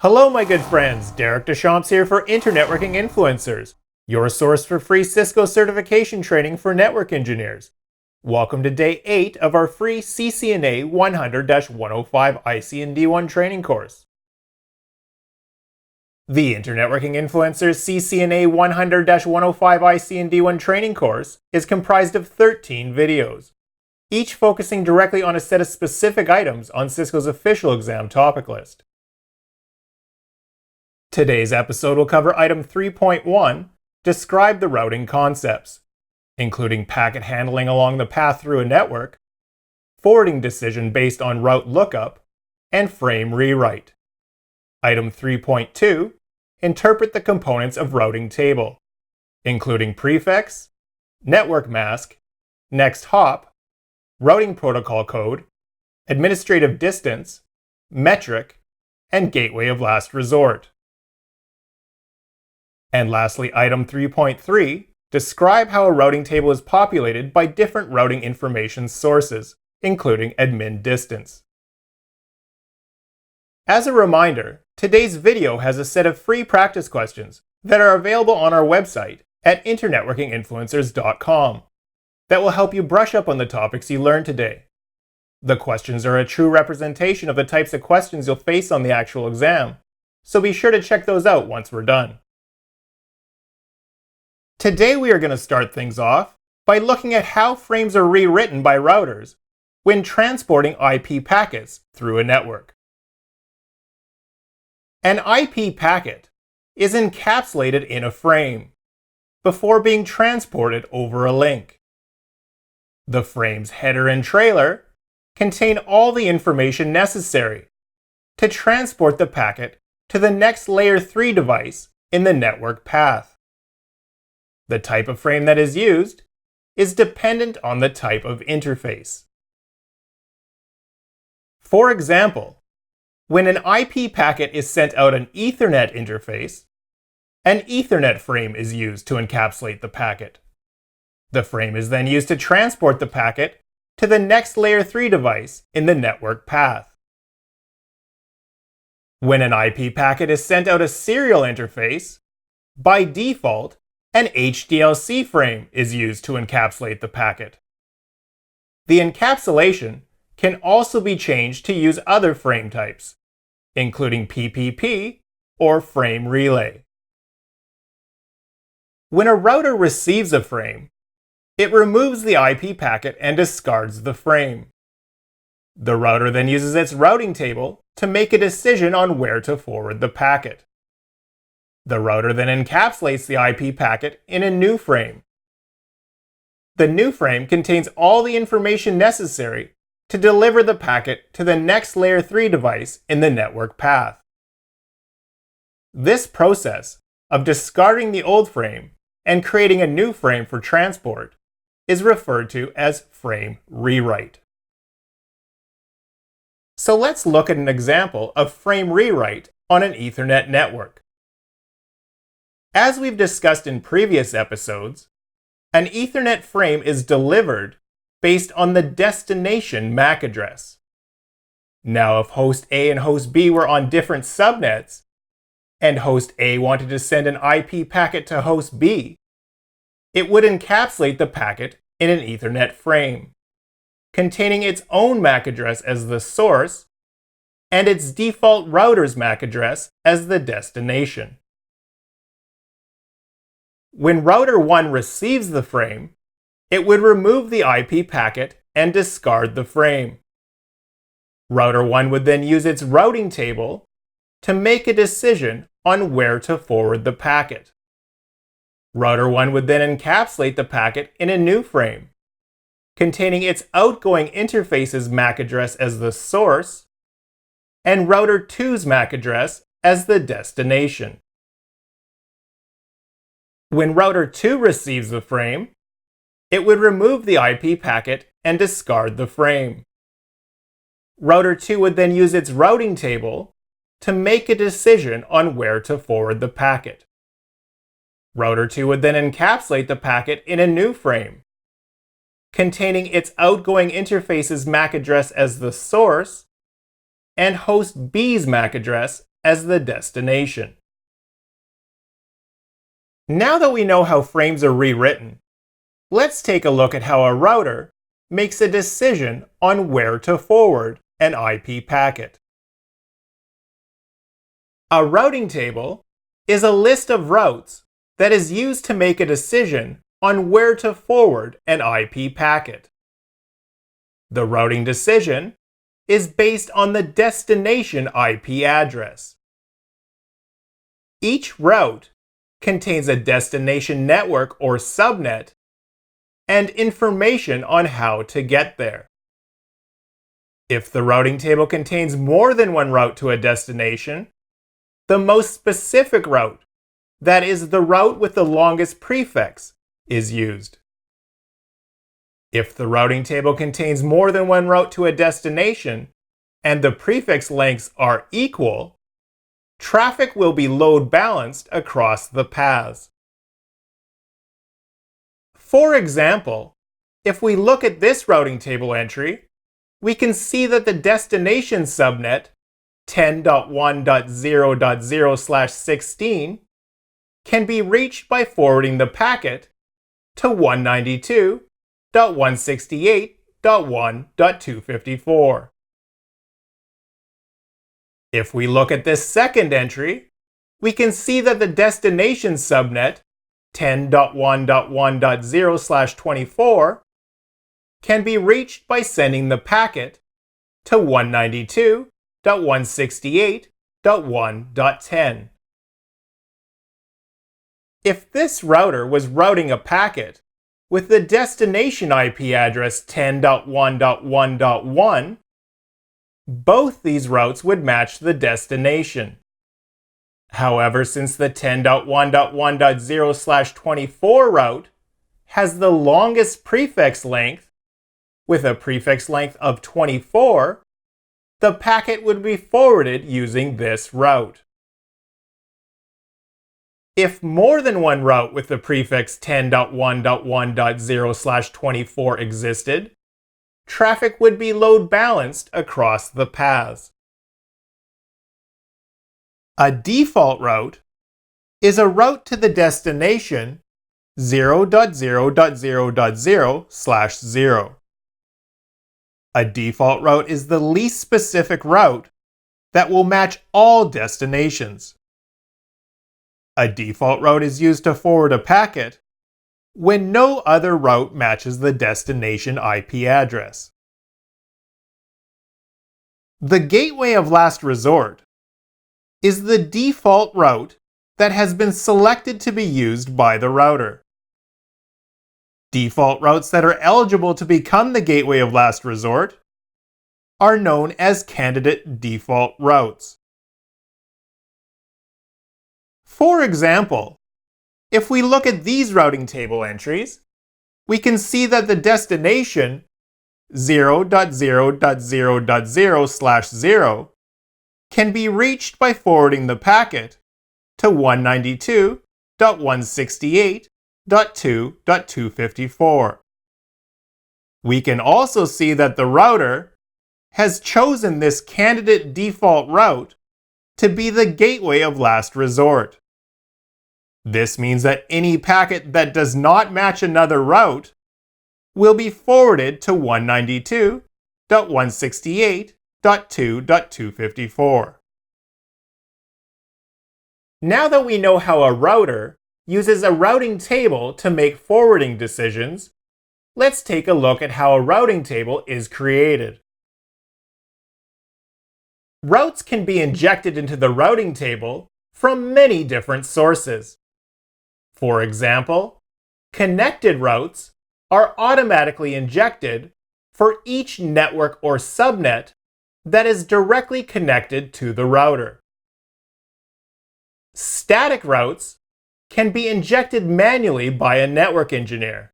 Hello my good friends, Derek Deschamps here for Internetworking Influencers, your source for free Cisco certification training for network engineers. Welcome to day 8 of our free CCNA 100-105 ICND1 training course. The Internetworking Influencers CCNA 100-105 ICND1 training course is comprised of 13 videos, each focusing directly on a set of specific items on Cisco's official exam topic list. Today's episode will cover item 3.1, describe the routing concepts, including packet handling along the path through a network, forwarding decision based on route lookup, and frame rewrite. Item 3.2, interpret the components of routing table, including prefix, network mask, next hop, routing protocol code, administrative distance, metric, and gateway of last resort. And lastly, item 3.3, describe how a routing table is populated by different routing information sources, including admin distance. As a reminder, today's video has a set of free practice questions that are available on our website at internetworkinginfluencers.com that will help you brush up on the topics you learned today. The questions are a true representation of the types of questions you'll face on the actual exam, so be sure to check those out once we're done. Today we are going to start things off by looking at how frames are rewritten by routers when transporting IP packets through a network. An IP packet is encapsulated in a frame before being transported over a link. The frame's header and trailer contain all the information necessary to transport the packet to the next layer 3 device in the network path. The type of frame that is used is dependent on the type of interface. For example, when an IP packet is sent out an Ethernet interface, an Ethernet frame is used to encapsulate the packet. The frame is then used to transport the packet to the next layer 3 device in the network path. When an IP packet is sent out a serial interface, by default, an HDLC frame is used to encapsulate the packet. The encapsulation can also be changed to use other frame types, including PPP or frame relay. When a router receives a frame, it removes the IP packet and discards the frame. The router then uses its routing table to make a decision on where to forward the packet. The router then encapsulates the IP packet in a new frame. The new frame contains all the information necessary to deliver the packet to the next layer 3 device in the network path. This process of discarding the old frame and creating a new frame for transport is referred to as frame rewrite. So let's look at an example of frame rewrite on an Ethernet network. As we've discussed in previous episodes, an Ethernet frame is delivered based on the destination MAC address. Now, if host A and host B were on different subnets, and host A wanted to send an IP packet to host B, it would encapsulate the packet in an Ethernet frame, containing its own MAC address as the source and its default router's MAC address as the destination. When router 1 receives the frame, it would remove the IP packet and discard the frame. Router 1 would then use its routing table to make a decision on where to forward the packet. Router 1 would then encapsulate the packet in a new frame, containing its outgoing interface's MAC address as the source and router 2's MAC address as the destination. When router 2 receives the frame, it would remove the IP packet and discard the frame. Router 2 would then use its routing table to make a decision on where to forward the packet. Router 2 would then encapsulate the packet in a new frame, containing its outgoing interface's MAC address as the source and host B's MAC address as the destination. Now that we know how frames are rewritten, let's take a look at how a router makes a decision on where to forward an IP packet. A routing table is a list of routes that is used to make a decision on where to forward an IP packet. The routing decision is based on the destination IP address. Each route contains a destination network or subnet and information on how to get there. If the routing table contains more than one route to a destination, the most specific route, that is the route with the longest prefix, is used. If the routing table contains more than one route to a destination and the prefix lengths are equal, traffic will be load balanced across the paths. For example, if we look at this routing table entry, we can see that the destination subnet 10.1.0.0/16 can be reached by forwarding the packet to 192.168.1.254. If we look at this second entry, we can see that the destination subnet 10.1.1.0/24 can be reached by sending the packet to 192.168.1.10. If this router was routing a packet with the destination IP address 10.1.1.1, both these routes would match the destination. However, since the 10.1.1.0/24 route has the longest prefix length, with a prefix length of 24, the packet would be forwarded using this route. If more than one route with the prefix 10.1.1.0/24 existed, traffic would be load balanced across the paths. A default route is a route to the destination 0.0.0.0/0. A default route is the least specific route that will match all destinations. A default route is used to forward a packet when no other route matches the destination IP address. The gateway of last resort is the default route that has been selected to be used by the router. Default routes that are eligible to become the gateway of last resort are known as candidate default routes. For example, if we look at these routing table entries, we can see that the destination 0.0.0.0/0 can be reached by forwarding the packet to 192.168.2.254. We can also see that the router has chosen this candidate default route to be the gateway of last resort. This means that any packet that does not match another route will be forwarded to 192.168.2.254. Now that we know how a router uses a routing table to make forwarding decisions, let's take a look at how a routing table is created. Routes can be injected into the routing table from many different sources. For example, connected routes are automatically injected for each network or subnet that is directly connected to the router. Static routes can be injected manually by a network engineer.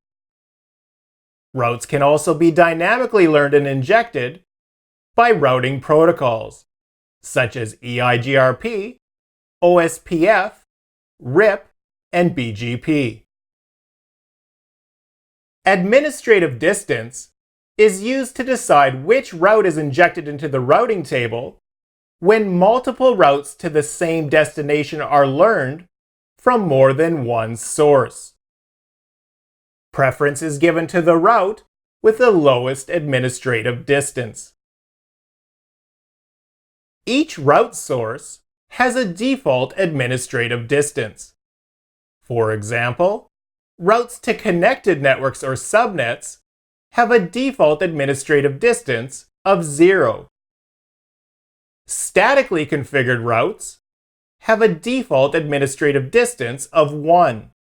Routes can also be dynamically learned and injected by routing protocols, such as EIGRP, OSPF, RIP, and BGP. Administrative distance is used to decide which route is injected into the routing table when multiple routes to the same destination are learned from more than one source. Preference is given to the route with the lowest administrative distance. Each route source has a default administrative distance. For example, routes to connected networks or subnets have a default administrative distance of 0. Statically configured routes have a default administrative distance of 1.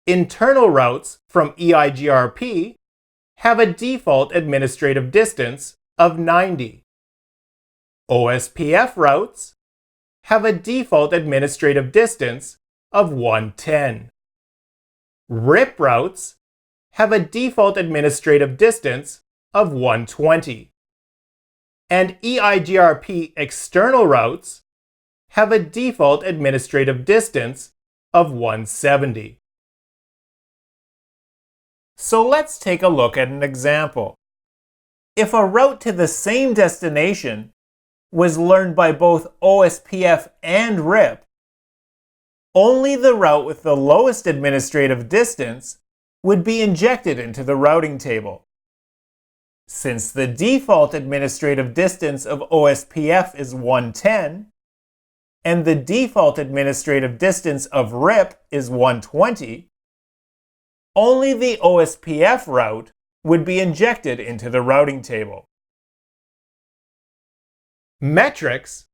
Internal routes from EIGRP have a default administrative distance of 90. OSPF routes have a default administrative distance of 110. RIP routes have a default administrative distance of 120. And EIGRP external routes have a default administrative distance of 170. So let's take a look at an example. If a route to the same destination was learned by both OSPF and RIP, only the route with the lowest administrative distance would be injected into the routing table. Since the default administrative distance of OSPF is 110, and the default administrative distance of RIP is 120, only the OSPF route would be injected into the routing table. Metrics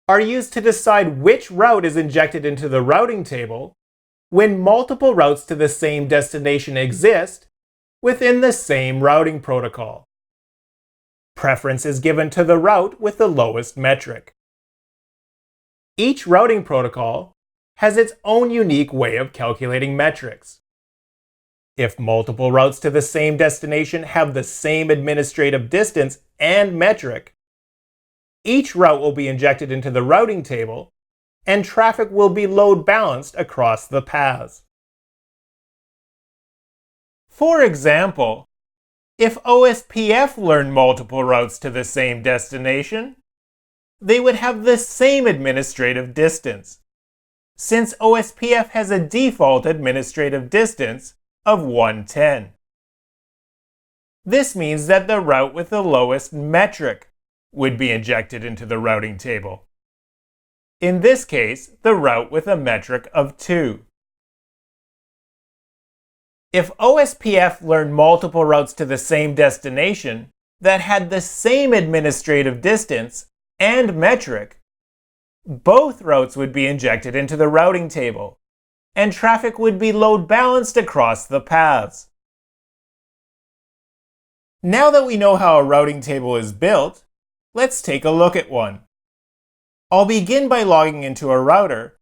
are used to decide which route is injected into the routing table when multiple routes to the same destination exist within the same routing protocol. Preference is given to the route with the lowest metric. Each routing protocol has its own unique way of calculating metrics. If multiple routes to the same destination have the same administrative distance and metric, each route will be injected into the routing table, and traffic will be load balanced across the paths. For example, if OSPF learned multiple routes to the same destination, they would have the same administrative distance, since OSPF has a default administrative distance of 110. This means that the route with the lowest metric would be injected into the routing table. In this case, the route with a metric of 2. If OSPF learned multiple routes to the same destination that had the same administrative distance and metric, both routes would be injected into the routing table, and traffic would be load balanced across the paths. Now that we know how a routing table is built, let's take a look at one. I'll begin by logging into a router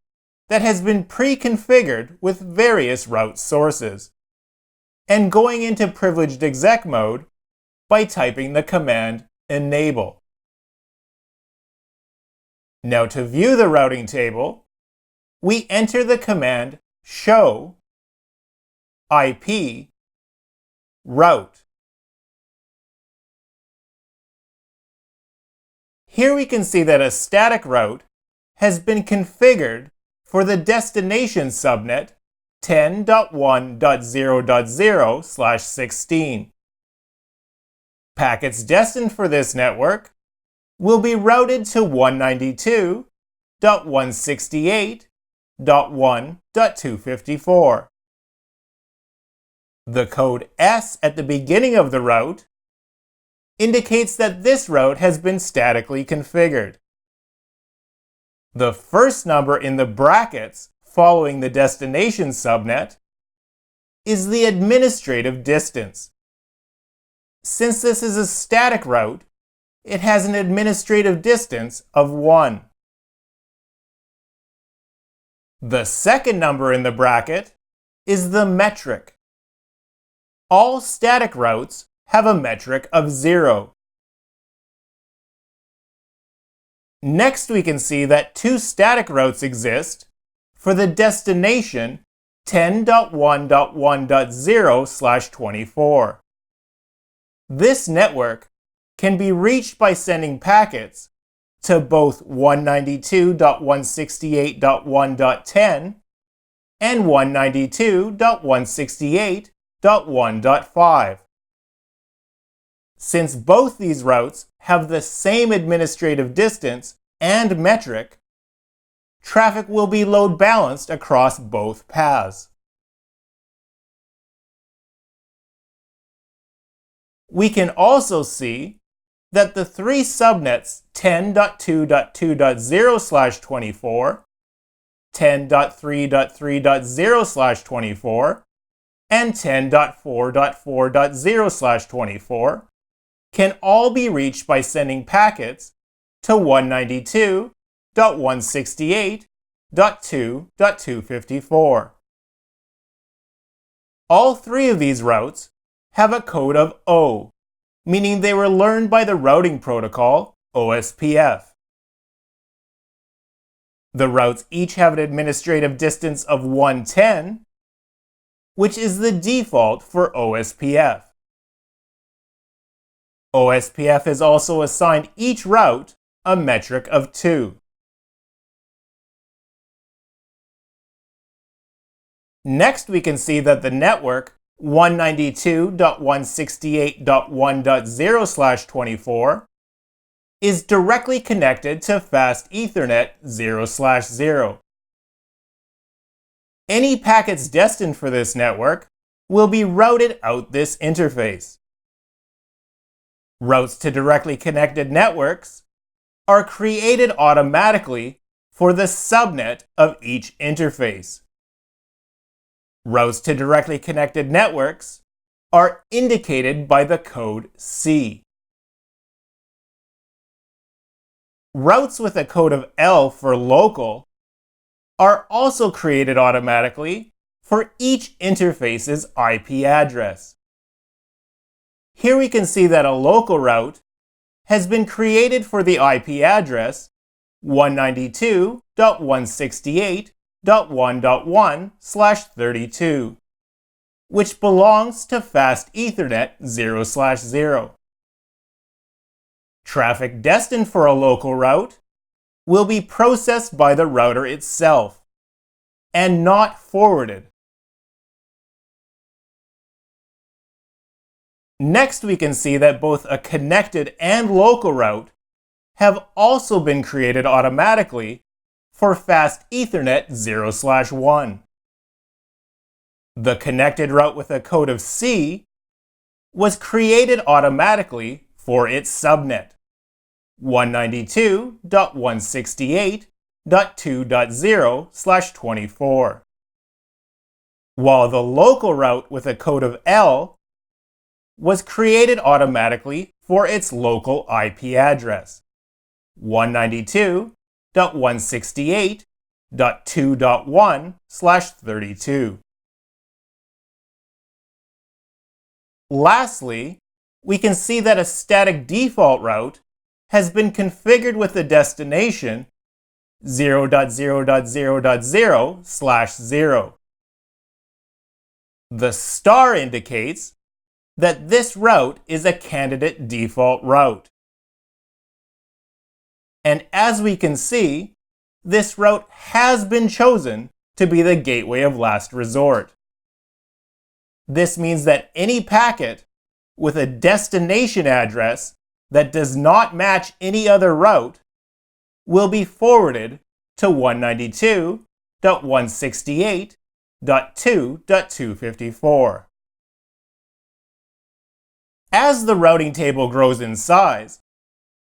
that has been pre-configured with various route sources, and going into privileged exec mode by typing the command enable. Now to view the routing table, we enter the command show IP route. Here we can see that a static route has been configured for the destination subnet 10.1.0.0/16. Packets destined for this network will be routed to 192.168.1.254. The code S at the beginning of the route indicates that this route has been statically configured. The first number in the brackets following the destination subnet is the administrative distance. Since this is a static route, it has an administrative distance of 1. The second number in the bracket is the metric. All static routes have a metric of 0. Next, we can see that two static routes exist for the destination 10.1.1.0/24. This network can be reached by sending packets to both 192.168.1.10 and 192.168.1.5. Since both these routes have the same administrative distance and metric, traffic will be load balanced across both paths. We can also see that the three subnets 10.2.2.0/24, 10.3.3.0/24, and 10.4.4.0/24 can all be reached by sending packets to 192.168.2.254. All three of these routes have a code of O, meaning they were learned by the routing protocol OSPF. The routes each have an administrative distance of 110, which is the default for OSPF. OSPF has also assigned each route a metric of 2. Next, we can see that the network 192.168.1.0/24 is directly connected to Fast Ethernet 0/0. Any packets destined for this network will be routed out this interface. Routes to directly connected networks are created automatically for the subnet of each interface. Routes to directly connected networks are indicated by the code C. Routes with a code of L for local are also created automatically for each interface's IP address. Here we can see that a local route has been created for the IP address 192.168.1.1/32, which belongs to Fast Ethernet 0/0. Traffic destined for a local route will be processed by the router itself and not forwarded. Next, we can see that both a connected and local route have also been created automatically for Fast Ethernet 0/1. The connected route with a code of C was created automatically for its subnet 192.168.2.0/24, while the local route with a code of L was created automatically for its local IP address 192.168.2.1/32. Lastly, we can see that a static default route has been configured with the destination 0.0.0.0/0. The star indicates that this route is a candidate default route. And as we can see, this route has been chosen to be the gateway of last resort. This means that any packet with a destination address that does not match any other route will be forwarded to 192.168.2.254. As the routing table grows in size,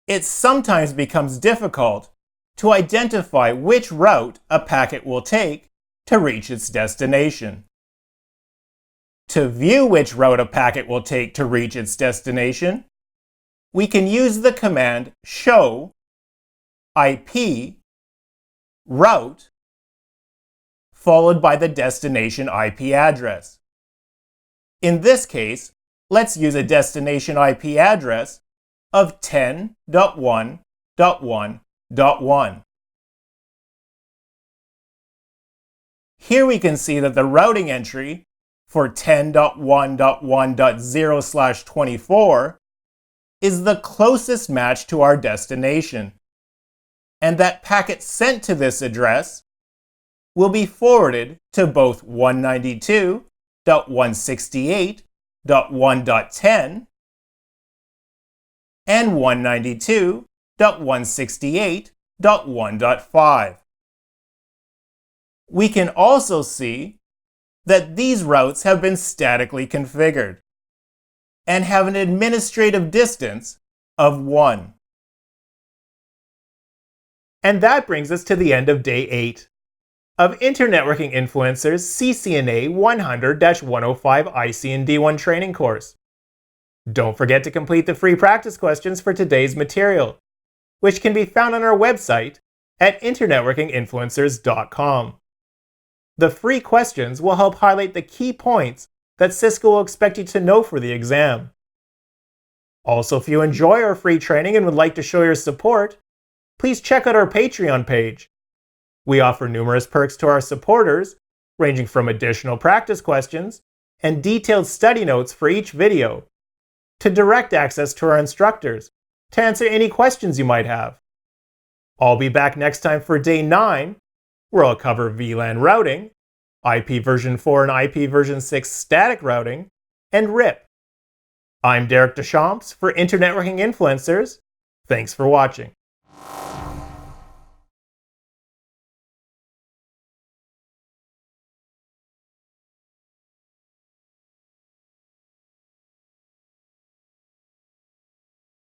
it sometimes becomes difficult to identify which route a packet will take to reach its destination. To view which route a packet will take to reach its destination, we can use the command show IP route followed by the destination IP address. In this case, let's use a destination IP address of 10.1.1.1. Here we can see that the routing entry for 10.1.1.0/24 is the closest match to our destination, and that packet sent to this address will be forwarded to both 192.168.1.10 and 192.168.1.5. We can also see that these routes have been statically configured and have an administrative distance of 1. And that brings us to the end of Day 8 of Internetworking Influencers CCNA 100-105 ICND1 training course. Don't forget to complete the free practice questions for today's material, which can be found on our website at internetworkinginfluencers.com. The free questions will help highlight the key points that Cisco will expect you to know for the exam. Also, if you enjoy our free training and would like to show your support, please check out our Patreon page. We offer numerous perks to our supporters, ranging from additional practice questions and detailed study notes for each video, to direct access to our instructors to answer any questions you might have. I'll be back next time for Day 9, where I'll cover VLAN routing, IP version 4 and IP version 6 static routing, and RIP. I'm Derek Deschamps for Internetworking Influencers. Thanks for watching.